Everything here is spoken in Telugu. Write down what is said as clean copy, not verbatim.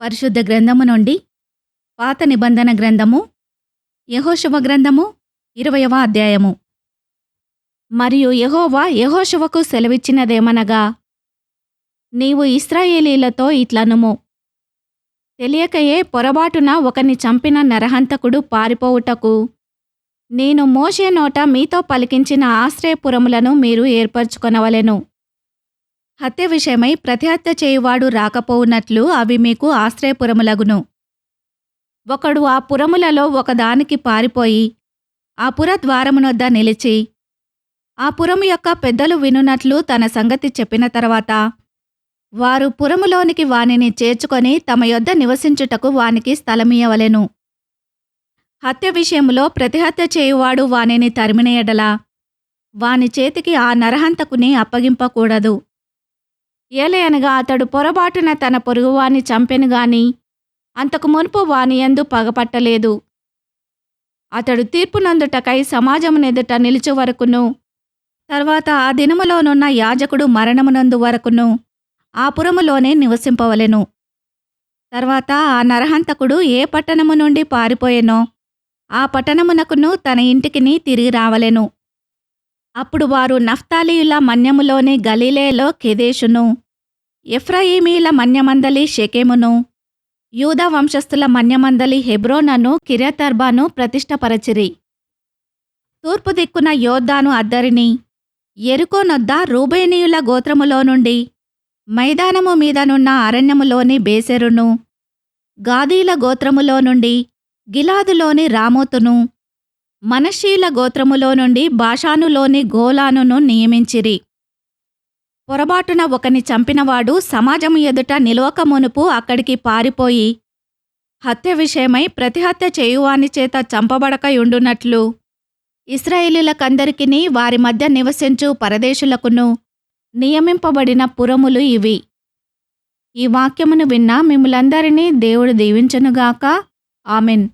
పరిశుద్ధ గ్రంథము నుండి పాత నిబంధన గ్రంథము యెహోషువ గ్రంథము 20వ అధ్యాయము. మరియు యెహోవా యెహోషువకు సెలవిచ్చినదేమనగా, నీవు ఇశ్రాయేలీలతో ఇట్లనుము, తెలియకయే పొరబాటున ఒకని చంపిన నరహంతకుడు పారిపోవుటకు నేను మోషే నోట మీతో పలికించిన ఆశ్రయపురములను మీరు ఏర్పరచుకొనవలెను. హత్య విషయమై ప్రతిహత్య చేయువాడు రాకపోవునట్లు అవి మీకు ఆశ్రయపురములగును. ఒకడు ఆ పురములలో ఒకదానికి పారిపోయి ఆ పురద్వారమునొద్ద నిలిచి ఆ పురము యొక్క పెద్దలు వినునట్లు తన సంగతి చెప్పిన తర్వాత వారు పురములోనికి వానిని చేర్చుకొని తమ యొద్ద నివసించుటకు వానికి స్థలమియ్యవలెను. హత్య విషయములో ప్రతిహత్య చేయువాడు వానిని తరిమిన ఎడల వాని చేతికి ఆ నరహంతకుని అప్పగింపకూడదు. ఏలయనగా అతడు పొరబాటున తన పొరుగువాని చంపెను గాని అంతకు మునుపు వాని యందు పగపట్టలేదు. అతడు తీర్పునందుటకై సమాజమునెదుట నిలుచు వరకును తర్వాత ఆ దినములోనున్న యాజకుడు మరణమునందు వరకును ఆ పురములోనే నివసింపవలెను. తర్వాత ఆ నరహంతకుడు ఏ పట్టణము నుండి పారిపోయెనో ఆ పట్టణమునకును తన ఇంటికిని తిరిగి రావలెను. అప్పుడు వారు నఫ్తాలీయుల మన్యములోని గలిలేలో కెదెషును, ఎఫ్రాయిమీల మన్యమందలి షెకెమును, యూదా వంశస్థుల మన్యమందలి హెబ్రోనను కిర్యతర్బాను ప్రతిష్టపరచిరి. తూర్పు దిక్కున యోర్దాను అద్దరిని, యెరికోనొద్ద రూబేనీయుల గోత్రములో నుండి మైదానము మీదనున్న అరణ్యములోని బేసెరును, గాదీల గోత్రములో నుండి గిలాదులోని రామోతును, మనష్షీల గోత్రములో నుండి బాషానులోని గోలానును నియమించిరి. పొరబాటున ఒకని చంపినవాడు సమాజము ఎదుట నిలువక మునుపు అక్కడికి పారిపోయి హత్య విషయమై ప్రతిహత్య చేయువాని చేత చంపబడకయుండునట్లు ఇశ్రాయేలీయులకందరికిని వారి మధ్య నివసించు పరదేశులకును నియమింపబడిన పురములు ఇవి. ఈ వాక్యమును విన్న మిమ్ములందరినీ దేవుడు దీవించునుగాక. ఆమెన్.